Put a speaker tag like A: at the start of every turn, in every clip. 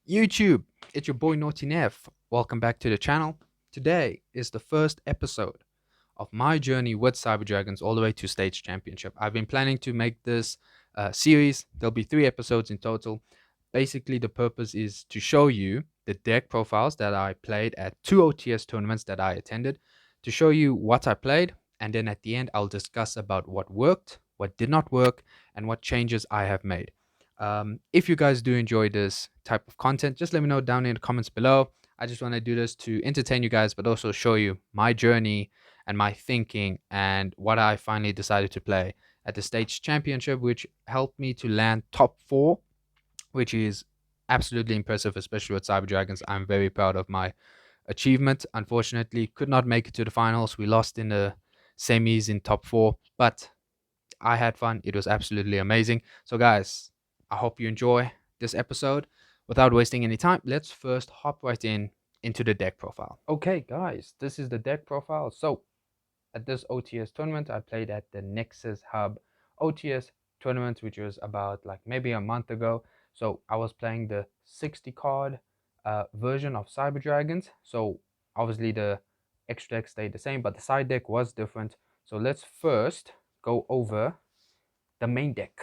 A: YouTube, it's your boy Naughty Nev. Welcome back to the channel. Today is the first episode of my journey with Cyber Dragons all the way to Stage Championship. I've been planning to make this series. There'll be 3 episodes in total. Basically, the purpose is to show you the deck profiles that I played at 2 OTS tournaments that I attended, to show you what I played, and then at the end, I'll discuss about what worked, what did not work, and what changes I have made. If you guys do enjoy this type of content, just let me know down in the comments below. I just want to do this to entertain you guys, but also show you my journey and my thinking and what I finally decided to play at the stage championship, which helped me to land top 4, which is absolutely impressive, especially with Cyber Dragons. I'm very proud of my achievement. Unfortunately, could not make it to the finals. We lost in the semis in top 4, but I had fun. It was absolutely amazing. So, guys, I hope you enjoy this episode. Without wasting any time, let's first hop right into the deck profile. Okay, guys, this is the deck profile. So, at this OTS tournament, I played at the Nexus Hub OTS tournament, which was about like maybe a month ago. So, I was playing the 60 card version of Cyber Dragons. So, obviously, the extra deck stayed the same, but the side deck was different. So, let's first go over the main deck.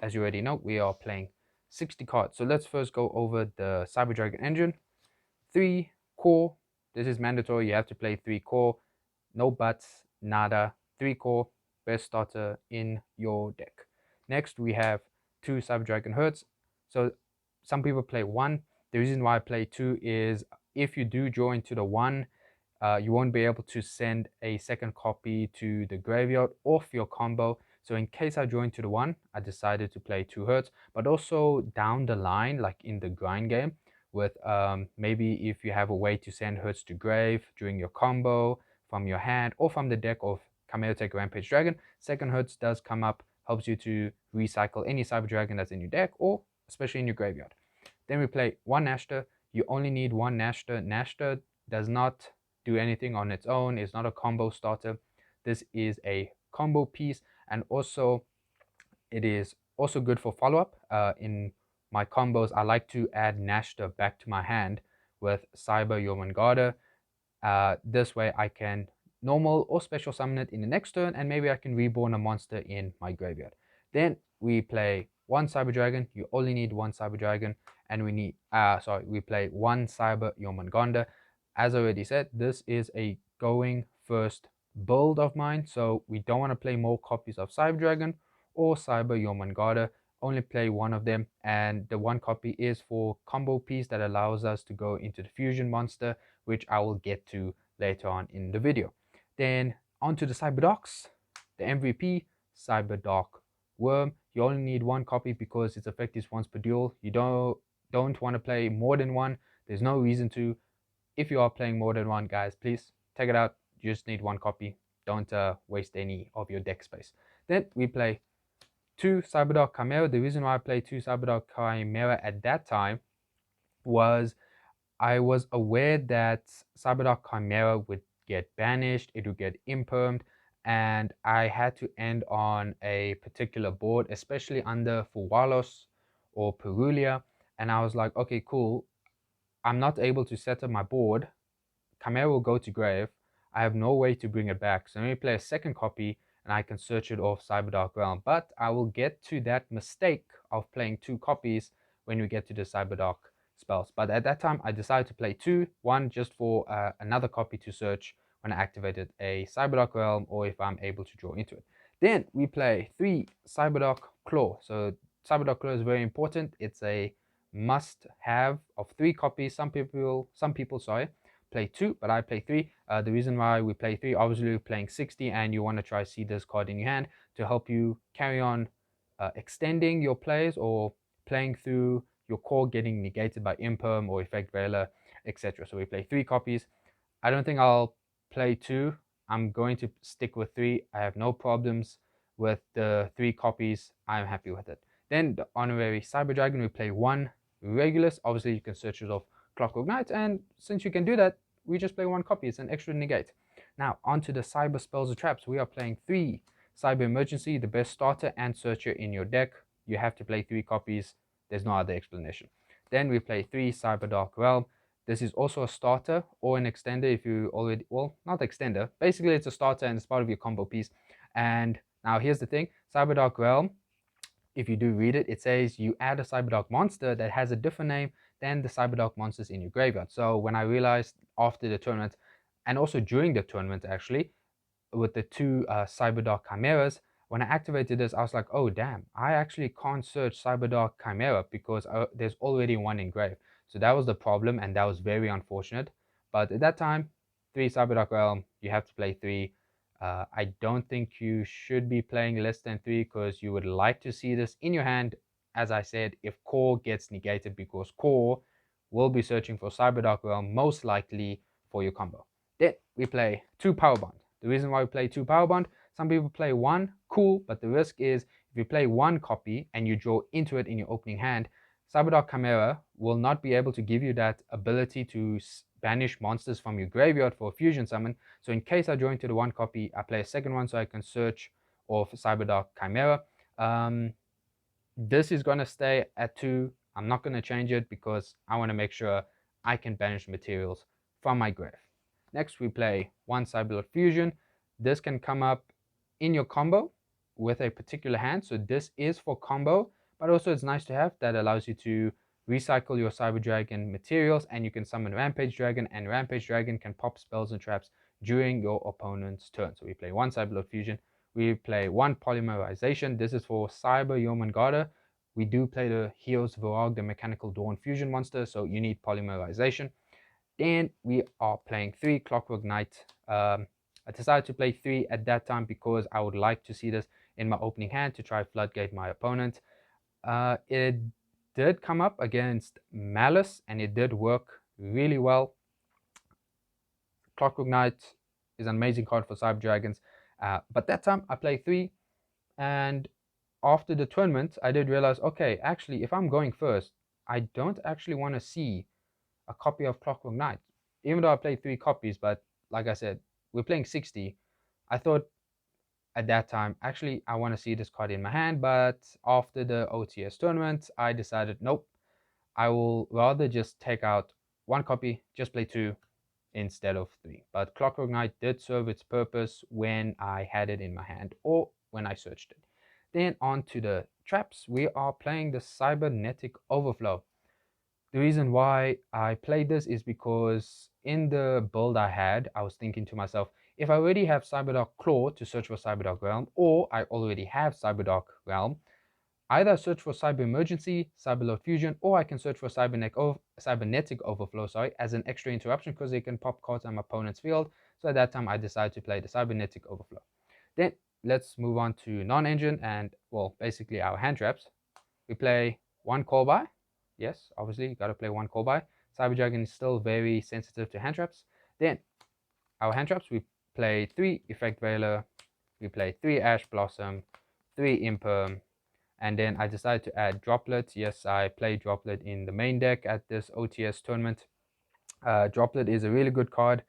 A: As you already know, we are playing 60 cards. So let's first go over the Cyber Dragon engine. 3 core. This is mandatory. You have to play 3 core. No buts, nada. 3 core. Best starter in your deck. Next, we have 2 Cyber Dragon Hertz. So some people play 1. The reason why I play 2 is if you do draw into the 1, you won't be able to send a second copy to the graveyard off your combo. So in case I draw into the 1, I decided to play 2 Hertz. But also down the line, like in the grind game, with maybe if you have a way to send Hertz to grave during your combo from your hand or from the deck of Chimera Tech Rampage Dragon, second Hertz does come up, helps you to recycle any Cyber Dragon that's in your deck or especially in your graveyard. Then we play 1 Nashter. You only need 1 Nashter. Nashter does not do anything on its own. It's not a combo starter. This is a combo piece, and also it is also good for follow-up. In my combos, I like to add Nashter back to my hand with Cyber Jormungandr. This way I can normal or special summon it in the next turn, and maybe I can reborn a monster in my graveyard. Then we play 1 Cyber Dragon. You only need 1 Cyber Dragon, and we play 1 Cyber Jormungandr. As I already said, this is a going first build of mine, so we don't want to play more copies of Cyber Dragon or Cyber Jormungandr. Only play 1 of them, and the 1 copy is for combo piece that allows us to go into the fusion monster, which I will get to later on in the video. Then onto the Cyberdocs, the MVP, Cyberdoc Worm. You only need 1 copy because its effect is once per duel. You don't want to play more than 1. There's no reason to. If you are playing more than 1, guys, please take it out. You just need 1 copy. Don't waste any of your deck space. Then we play 2 Cyberdoc Chimera. The reason why I played 2 Cyberdoc Chimera at that time was I was aware that Cyberdoc Chimera would get banished, it would get impermed, and I had to end on a particular board, especially under Fuwalos or Perulia. And I was like, okay, cool. I'm not able to set up my board. Chimera will go to grave. I have no way to bring it back. So let me play a second copy and I can search it off Cyberdark Realm. But I will get to that mistake of playing 2 copies when we get to the Cyberdark spells. But at that time, I decided to play 2, 1 just for another copy to search when I activated a Cyberdark Realm or if I'm able to draw into it. Then we play 3 Cyberdark Claw. So Cyberdark Claw is very important. It's a must-have of 3 copies. Some people, play 2, but I play 3. The reason why we play 3, obviously we're playing 60 and you want to try see this card in your hand to help you carry on extending your plays or playing through your core getting negated by Imperm or Effect Veiler, etc. So we play 3 copies. I don't think I'll play 2. I'm going to stick with 3. I have no problems with the 3 copies. I'm happy with it. Then the Honorary Cyber Dragon, we play 1 Regulus. Obviously you can search it off Clockwork Knight, and since you can do that, we just play 1 copy. It's an extra negate. Now onto the Cyber Spells or Traps. We are playing 3 Cyber Emergency, the best starter and searcher in your deck. You have to play 3 copies. There's no other explanation. Then we play 3 Cyberdark Realm. This is also a starter or an extender if you already, well, not extender. Basically, it's a starter and it's part of your combo piece. And now here's the thing, Cyberdark Realm, if you do read it, it says you add a Cyberdark monster that has a different name than the Cyberdark monsters in your graveyard. So when I realized after the tournament, and also during the tournament actually, with the 2 Cyberdark Chimeras, when I activated this, I was like, oh damn, I actually can't search Cyberdark Chimera because there's already one engraved. So that was the problem, and that was very unfortunate. But at that time, 3 Cyberdark Realm, you have to play 3. I don't think you should be playing less than 3 because you would like to see this in your hand, as I said, if core gets negated, because core will be searching for Cyberdark Realm most likely for your combo. Then we play 2 Power Bond. The reason why we play 2 Power Bond, some people play 1, cool, but the risk is if you play 1 copy and you draw into it in your opening hand, Cyberdark Chimera will not be able to give you that ability to banish monsters from your graveyard for a fusion summon. So in case I draw into the 1 copy, I play a second one so I can search off Cyberdark Chimera. This is going to stay at 2. I'm not going to change it because I want to make sure I can banish materials from my grave. Next, we play 1 Cyberlord Fusion. This can come up in your combo with a particular hand. So this is for combo, but also it's nice to have. That allows you to recycle your Cyber Dragon materials, and you can summon Rampage Dragon, and Rampage Dragon can pop spells and traps during your opponent's turn. So we play 1 Cyberlord Fusion. We play 1 Polymerization. This is for Cyber Jormungandr. We do play the Heos Varag, the Mechanical Dawn Fusion monster, so you need Polymerization. Then we are playing 3 Clockwork Knight. I decided to play 3 at that time because I would like to see this in my opening hand to try floodgate my opponent. It did come up against Malice, and it did work really well. Clockwork Knight is an amazing card for Cyber Dragons, but that time I played 3, and after the tournament I did realize, okay, actually if I'm going first, I don't actually want to see a copy of Clockwork Knight, even though I played 3 copies. But like I said, we're playing 60. I thought at that time, actually I want to see this card in my hand, but after the OTS tournament I decided, nope, I will rather just take out 1 copy, just play 2 instead of 3. But Clockwork Knight did serve its purpose when I had it in my hand or when I searched it. Then on to the traps. We are playing the Cybernetic Overflow. The reason why I played this is because in the build I had, I was thinking to myself, if I already have Cyberdark Claw to search for Cyberdark Realm, or I already have Cyberdark Realm, either search for Cyber Emergency, Cyberlord Fusion, or I can search for Cybernetic Overflow, as an extra interruption because they can pop cards on my opponent's field. So at that time I decided to play the Cybernetic Overflow. Then let's move on to non-engine and, well, basically our hand traps. We play 1 call by. Yes, obviously you got to play 1 call by. Cyber Dragon is still very sensitive to hand traps. Then our hand traps, we play 3 Effect Veiler, we play 3 Ash Blossom, 3 Imperm, and then I decided to add Droplet. Yes, I play Droplet in the main deck at this OTS tournament. Droplet is a really good card,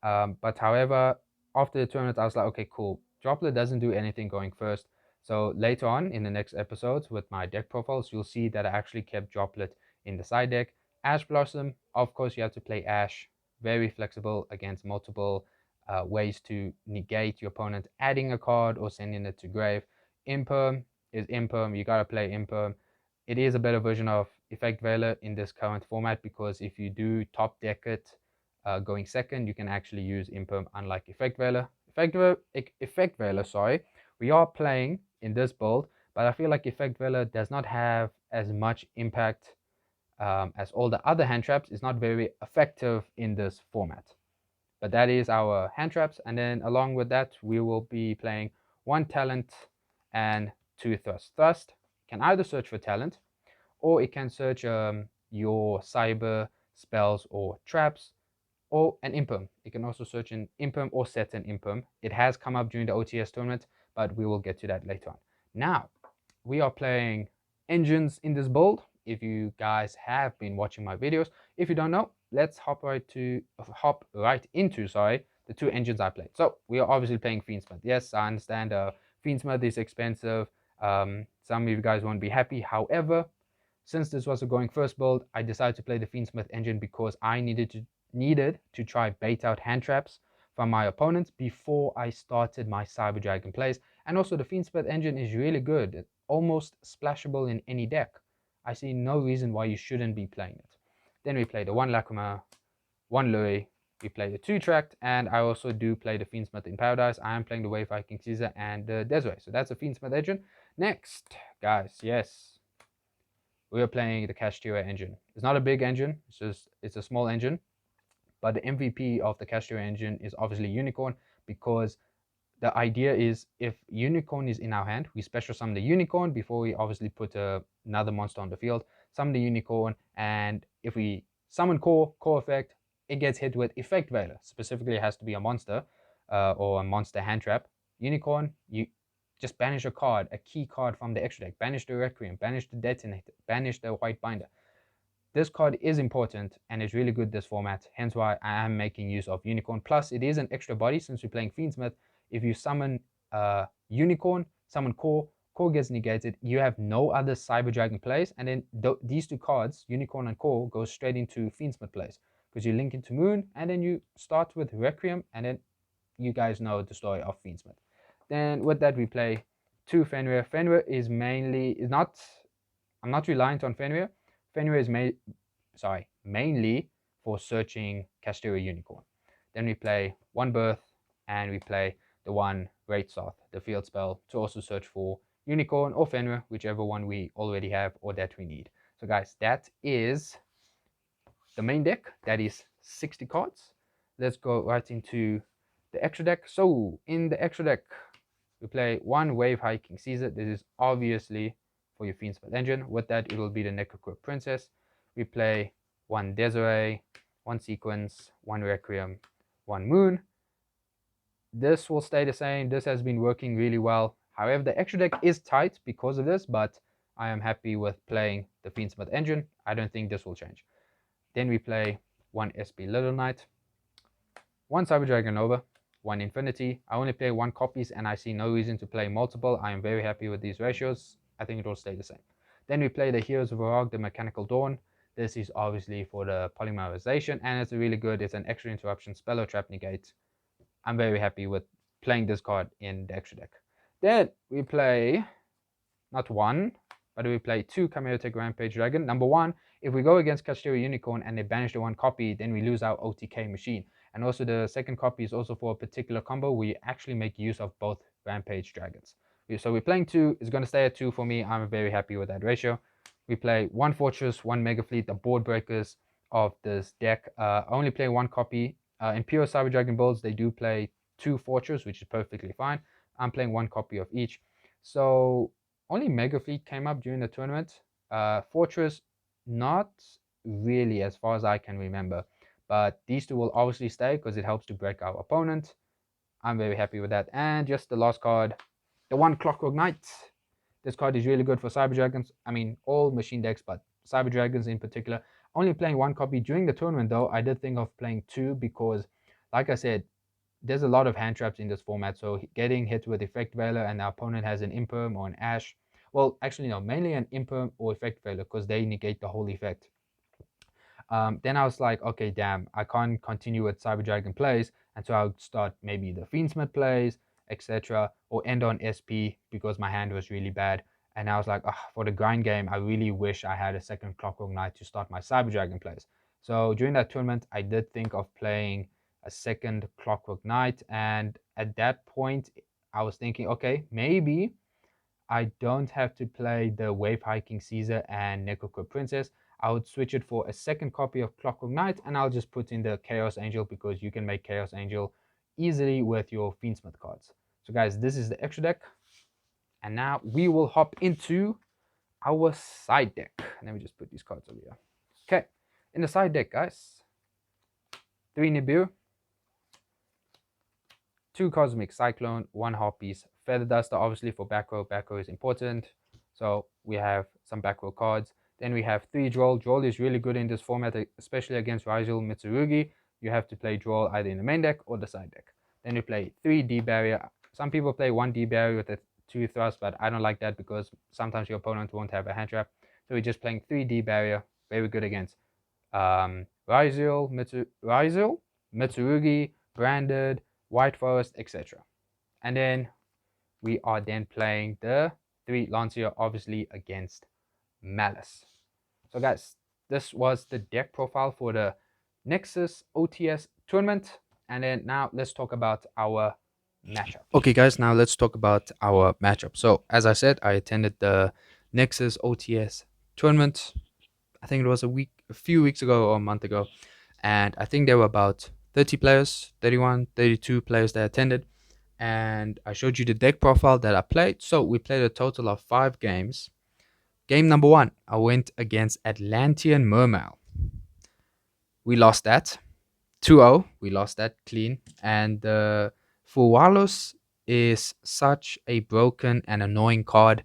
A: but however, after the tournament I was like, okay, cool, Droplet doesn't do anything going first. So later on in the next episodes with my deck profiles, you'll see that I actually kept Droplet in the side deck. Ash Blossom, of course you have to play Ash, very flexible against multiple ways to negate your opponent adding a card or sending it to grave. Imperm is Imperm, you gotta play Imperm. It is a better version of Effect Veiler in this current format, because if you do top deck it going second, you can actually use Imperm, unlike Effect Veiler. Effect Veiler, sorry, we are playing in this build, but I feel like Effect Veiler does not have as much impact as all the other hand traps. It's not very effective in this format. But that is our hand traps, and then along with that we will be playing 1 talent and 2 thrust. Thrust can either search for talent, or it can search your cyber spells or traps, or an Imperm. It can also search an Imperm or set an Imperm. It has come up during the OTS tournament, but we will get to that later on. Now, we are playing engines in this build. If you guys have been watching my videos, if you don't know, let's hop right into the 2 engines I played. So we are obviously playing Fiendsmith. Yes, I understand Fiendsmith is expensive. Some of you guys won't be happy. However, Since this was a going first build, I decided to play the Fiendsmith engine because I needed to try bait out hand traps from my opponents before I started my Cyber Dragon plays. And also the Fiendsmith engine is really good. It's almost splashable in any deck. I see no reason why you shouldn't be playing it. Then we play the 1 Lacrima, 1 Louis, we play the 2-tracked, and I also do play the Fiendsmith in Paradise. I am playing the Wave Viking Caesar and the Desiree. So that's a Fiendsmith engine. Next, guys, yes, we are playing the Kashtira engine. It's not a big engine, it's a small engine, but the MVP of the Kashtira engine is obviously Unicorn, because the idea is if Unicorn is in our hand, we special summon the Unicorn before we obviously put another monster on the field, summon the Unicorn, and if we summon core effect, it gets hit with Effect Veiler. Specifically, it has to be a monster or a monster hand trap. Unicorn, you just banish a card, a key card from the extra deck, banish the Requiem, banish the Detonator, banish the White Binder. This card is important and it's really good this format, hence why I am making use of Unicorn. Plus, it is an extra body since we're playing Fiendsmith. If you summon Unicorn, summon core gets negated, you have no other Cyber Dragon plays, and then these two cards, Unicorn and core, go straight into Fiendsmith plays, because you link into Moon, and then you start with Requiem, and then you guys know the story of Fiendsmith. Then with that we play 2 Fenrir. Fenrir is I'm not reliant on Fenrir. Fenrir is mainly for searching Kashtira Unicorn. Then we play 1 Birth, and we play the 1 Great Soth, the field spell, to also search for Unicorn or Fenrir, whichever one we already have or that we need. So guys, that is the main deck. That is 60 cards. Let's go right into the extra deck. So in the extra deck, we play 1 Wave Hiking Caesar. This is obviously for your Fiendsmith engine. With that, it will be the Necroquip Princess. We play 1 Desiree, 1 Sequence, 1 Requiem, 1 Moon. This will stay the same. This has been working really well. However, the extra deck is tight because of this, but I am happy with playing the Fiendsmith engine. I don't think this will change. Then we play 1 SP Little Knight, 1 Cyber Dragon Nova, 1 Infinity. I only play 1 copies and I see no reason to play multiple. I am very happy with these ratios. I think it will stay the same. Then we play the Heroes of Arag, the Mechanical Dawn. This is obviously for the polymerization, and it's really good. It's an extra interruption, spell or trap negate. I'm very happy with playing this card in the extra deck. Then we play not 1, but we play 2 Chimeritic Rampage Dragon. Number 1, if we go against Kashtira Unicorn and they banish the 1 copy, then we lose our OTK machine. And also the second copy is also for a particular combo. We actually make use of both Rampage Dragons. So we're playing 2. It's going to stay at 2 for me. I'm very happy with that ratio. We play 1 Fortress, 1 Mega Fleet, the board breakers of this deck. I only play 1 copy. In pure Cyber Dragon builds, they do play 2 Fortress, which is perfectly fine. I'm playing 1 copy of each. So only Mega Fleet came up during the tournament. Fortress, not really as far as I can remember. But these 2 will obviously stay because it helps to break our opponent. I'm very happy with that. And just the last card, the 1 Clockwork Knight. This card is really good for Cyber Dragons. I mean, all machine decks, but Cyber Dragons in particular. Only playing 1 copy during the tournament, though. I did think of playing 2 because, like I said, there's a lot of hand traps in this format. So getting hit with Effect Veiler and our opponent has an Imperm or an Ash. Well, actually, no, mainly an Imperm or Effect Veiler because they negate the whole effect. Then I was like, okay, damn, I can't continue with Cyber Dragon plays, and so I'll start maybe the Fiendsmith plays, etc., or end on SP because my hand was really bad. And I was like, oh, for the grind game, I really wish I had a second Clockwork Knight to start my Cyber Dragon plays. So during that tournament, I did think of playing a second Clockwork Knight, and at that point, I was thinking, okay, maybe I don't have to play the Wave Hiking Caesar and Necroquip Princess. I would switch it for a second copy of Clockwork Knight, and I'll just put in the Chaos Angel because you can make Chaos Angel easily with your Fiendsmith cards. So guys, this is the extra deck. And now we will hop into our side deck. Let me just put these cards over here. Okay, in the side deck, guys, 3 Nibiru, 2 Cosmic Cyclone, 1 Harpies, Feather Duster, obviously for back row. Back row is important. So we have some back row cards. Then we have 3 Droll. Droll is really good in this format, especially against Rigel Mitsurugi. You have to play Droll either in the main deck or the side deck. Then we play 3 D Barrier. Some people play 1 D Barrier with a 2 Thrust, but I don't like that because sometimes your opponent won't have a hand trap. So we're just playing 3D barrier, very good against Ryzel, Mitsurugi, Branded, White Forest, etc. And then we are then playing the 3 Lancia, obviously against Malice. So guys, this was the deck profile for the Nexus OTS tournament. And then now let's talk about our matchup. Okay guys, now let's talk about our matchup. So as I said, I attended the Nexus OTS tournament. I think it was a few weeks ago or a month ago. And I think there were about 30 players, 31, 32 players that attended. And I showed you the deck profile that I played. So we played a total of 5 games. Game number 1, I went against Atlantean Mermail. We lost that 2-0. We lost that clean. And Fuwalos is such a broken and annoying card.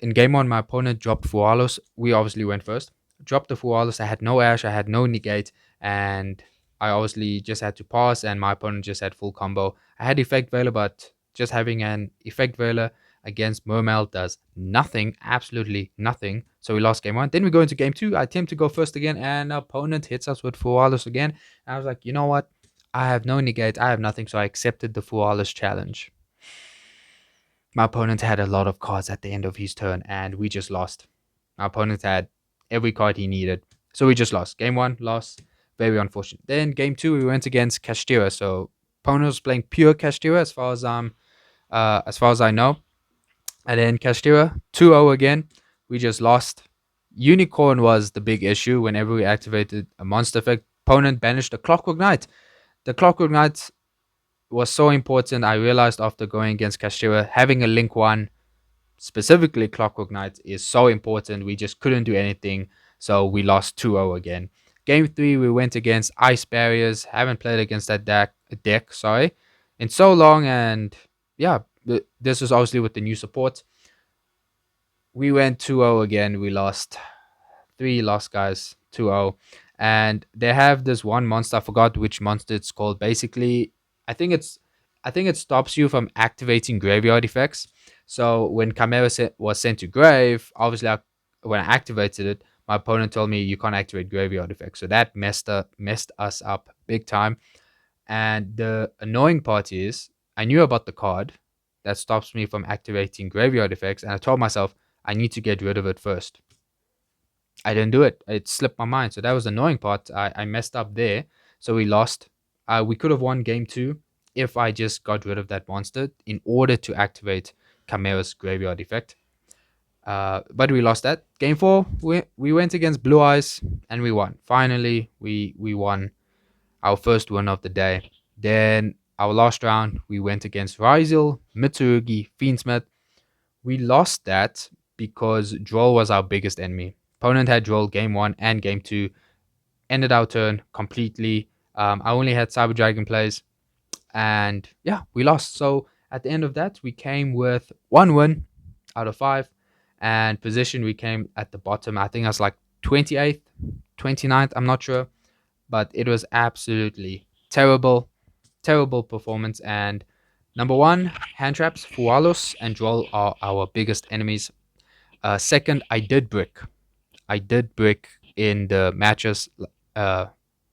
A: In game 1, my opponent dropped Fuwalos. We obviously went first. Dropped the Fuwalos. I had no Ash. I had no negate. And I obviously just had to pass. And my opponent just had full combo. I had Effect Veiler, but just having an Effect Veiler against Mermail does nothing. Absolutely nothing. So we lost game 1. Then we go into game 2. I attempt to go first again. And our opponent hits us with Fuwalos again. And I was like, you know what? I have no negate. I have nothing. So I accepted the Fuwalos challenge. My opponent had a lot of cards at the end of his turn, and we just lost. My opponent had every card he needed, so we just lost. Game 1, lost. Very unfortunate. Then game 2, we went against Kashtira. So opponent was playing pure Kashtira as far as I know. And then Kashtira 2-0 again. We just lost. Unicorn was the big issue. Whenever we activated a monster effect, opponent banished the Clockwork Knight. The Clockwork Knight was so important. I realized after going against Kashtira, having a Link 1, specifically Clockwork Knight, is so important. We just couldn't do anything, so we lost 2-0 again. Game 3, we went against Ice Barriers. Haven't played against that deck in so long, and yeah, this was obviously with the new support. We went 2-0 again. We lost 3 lost, guys, 2-0. And they have this one monster. I forgot which monster it's called. Basically, I think it stops you from activating graveyard effects. So when Chimera was sent to grave, obviously when I activated it, my opponent told me you can't activate graveyard effects. So that messed us up big time. And the annoying part is I knew about the card that stops me from activating graveyard effects, and I told myself I need to get rid of it first. I didn't do it. It slipped my mind. So that was the annoying part. I messed up there. So we lost. We could have won game 2 if I just got rid of that monster in order to activate Chimera's graveyard effect. But we lost that. Game 4, we went against Blue Eyes and we won. Finally, we won our first win of the day. Then our last round, we went against Ryzel, Mitsurugi, Fiendsmith. We lost that because Droll was our biggest enemy. Opponent had Droll game 1 and game 2. Ended our turn completely. I only had Cyber Dragon plays. And yeah, we lost. So at the end of that, we came with 1 win out of 5. And position, we came at the bottom. I think I was like 28th, 29th. I'm not sure. But it was absolutely terrible performance. And number 1, hand traps, Fualos and Droll are our biggest enemies. Second, I did brick in the matches.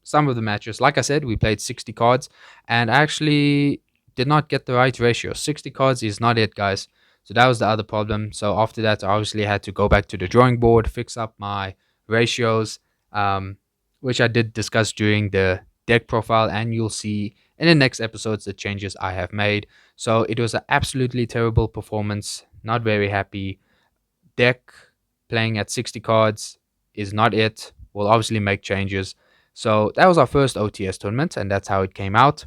A: Some of the matches, like I said, we played 60 cards, and I actually did not get the right ratio. 60 cards is not it, guys. So that was the other problem. So after that, I obviously had to go back to the drawing board, fix up my ratios, which I did discuss during the deck profile, and you'll see in the next episodes the changes I have made. So it was an absolutely terrible performance. Not very happy. Deck playing at 60 cards is not it. We'll obviously make changes. So that was our first OTS tournament, and that's how it came out.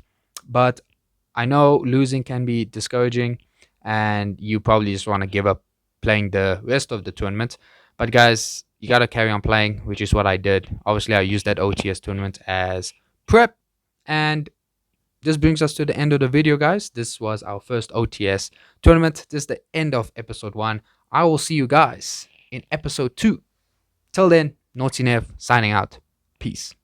A: But I know losing can be discouraging, and you probably just want to give up playing the rest of the tournament. But guys, you got to carry on playing, which is what I did. Obviously, I used that OTS tournament as prep. And this brings us to the end of the video, guys. This was our first OTS tournament. This is the end of episode 1. I will see you guys in episode 2. Till then, Naughty Nev signing out. Peace.